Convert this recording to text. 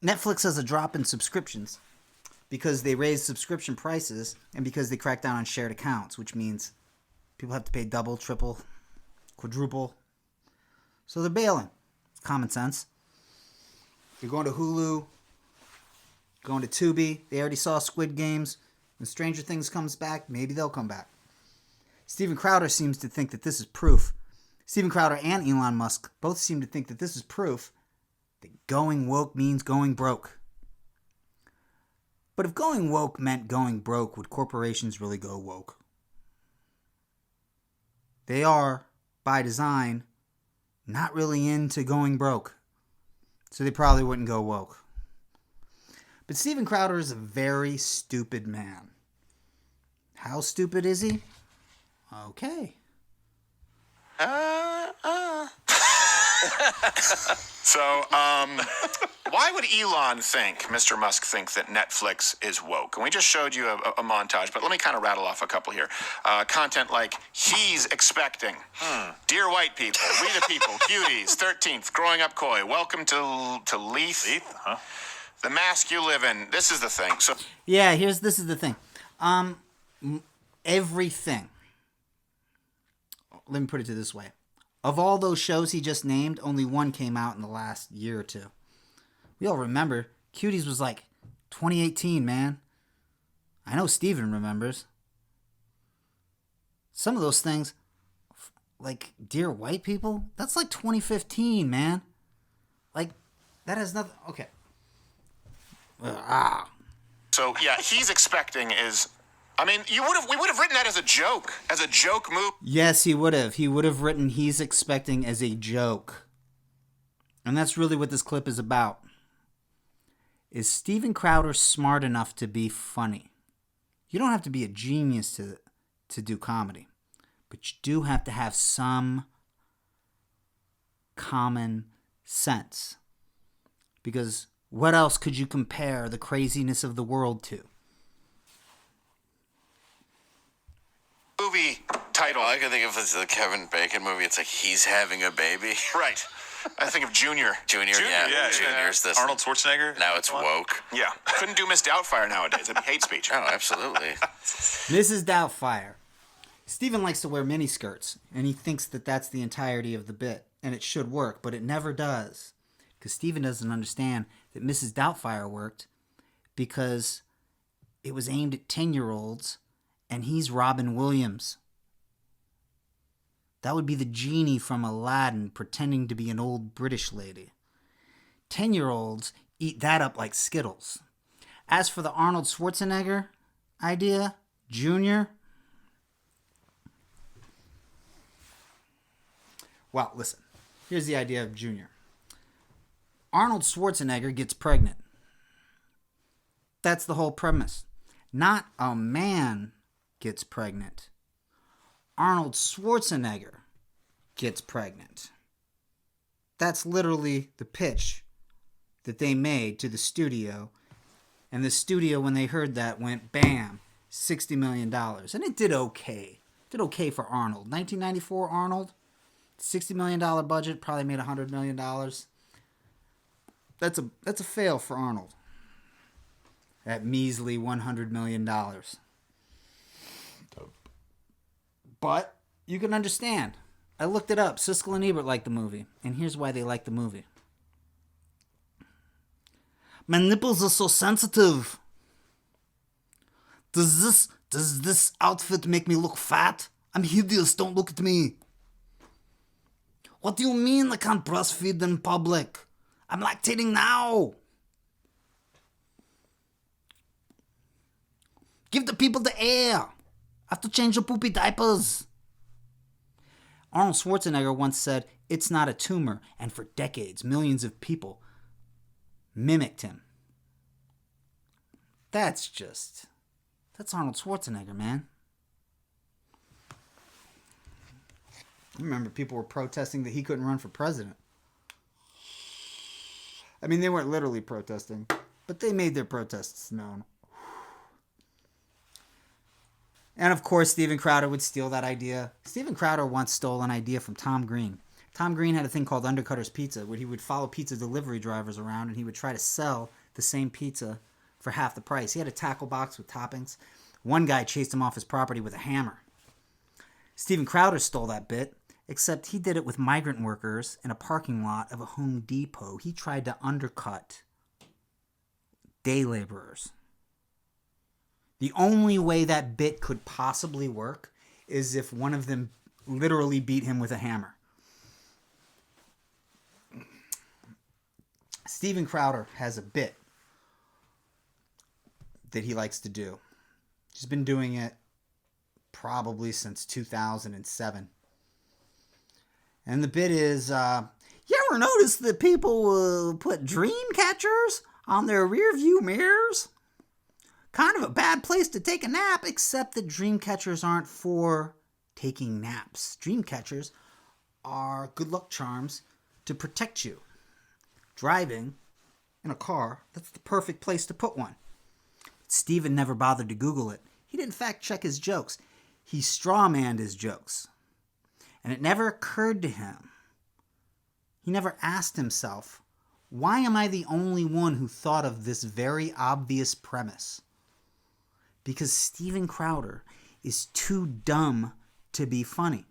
Netflix has a drop in subscriptions because they raised subscription prices and because they cracked down on shared accounts, which means people have to pay double, triple, quadruple. So they're bailing. It's common sense. They're going to Hulu, going to Tubi. They already saw Squid Games. When Stranger Things comes back, maybe they'll come back. Steven Crowder seems to think that this is proof. Steven Crowder and Elon Musk both seem to think that this is proof that going woke means going broke. But if going woke meant going broke, would corporations really go woke? They are, by design, not really into going broke. So they probably wouldn't go woke. But Steven Crowder is a very stupid man. How stupid is he? Okay. So, why would Elon think, Mr. Musk think that Netflix is woke? And we just showed you a montage, but let me kind of rattle off a couple here. Content like, he's expecting. Dear white people, we the people, cuties, 13th, growing up coy, welcome to Leith. Leith? Huh? The mask you live in. This is the thing. So, Yeah, this is the thing. Everything. Let me put it this way. Of all those shows he just named, only one came out in the last year or two. We all remember. Cuties was like 2018, man. I know Steven remembers. Some of those things, like Dear White People, that's like 2015, man. Like, that has nothing... Okay. So yeah, he's expecting is... I mean, we would have written that as a joke move. Yes, he would have. He would have written he's expecting as a joke. And that's really what this clip is about. Is Steven Crowder smart enough to be funny? You don't have to be a genius to do comedy. But you do have to have some common sense. Because what else could you compare the craziness of the world to? Movie title. All I can think of is the Kevin Bacon movie. It's like he's having a baby. Right. I think of Junior. Junior, yeah. Junior's this. Arnold Schwarzenegger. Now it's woke. Yeah. Couldn't do Miss Doubtfire nowadays. It'd be hate speech. Oh, absolutely. Mrs. Doubtfire. Steven likes to wear miniskirts, and he thinks that that's the entirety of the bit, and it should work, but it never does. Because Steven doesn't understand that Mrs. Doubtfire worked because it was aimed at 10-year-olds, and he's Robin Williams. That would be the genie from Aladdin pretending to be an old British lady. 10-year-olds eat that up like Skittles. As for the Arnold Schwarzenegger idea, Junior... Well, listen. Here's the idea of Junior. Arnold Schwarzenegger gets pregnant. That's the whole premise. Not a man gets pregnant. Arnold Schwarzenegger gets pregnant. That's literally the pitch that they made to the studio. And the studio, when they heard that, went, bam, $60 million. And it did okay. It did okay for Arnold. 1994 Arnold, $60 million budget, probably made $100 million. That's a fail for Arnold. At measly $100 million. But you can understand. I looked it up. Siskel and Ebert liked the movie. And here's why they liked the movie. My nipples are so sensitive. Does this outfit make me look fat? I'm hideous. Don't look at me. What do you mean I can't breastfeed in public? I'm lactating now. Give the people the air. I have to change your poopy diapers. Arnold Schwarzenegger once said, it's not a tumor, and for decades, millions of people mimicked him. That's Arnold Schwarzenegger, man. I remember people were protesting that he couldn't run for president. I mean, they weren't literally protesting, but they made their protests known. And of course, Steven Crowder would steal that idea. Steven Crowder once stole an idea from Tom Green. Tom Green had a thing called Undercutter's Pizza, where he would follow pizza delivery drivers around and he would try to sell the same pizza for half the price. He had a tackle box with toppings. One guy chased him off his property with a hammer. Steven Crowder stole that bit, except he did it with migrant workers in a parking lot of a Home Depot. He tried to undercut day laborers. The only way that bit could possibly work is if one of them literally beat him with a hammer. Steven Crowder has a bit that he likes to do. He's been doing it probably since 2007. And the bit is, you ever notice that people put dream catchers on their rear view mirrors? Kind of a bad place to take a nap, except that dream catchers aren't for taking naps. Dream catchers are good luck charms to protect you. Driving in a car, that's the perfect place to put one. Steven never bothered to Google it. He didn't fact check his jokes. He strawmanned his jokes. And it never occurred to him. He never asked himself, why am I the only one who thought of this very obvious premise? Because Steven Crowder is too dumb to be funny.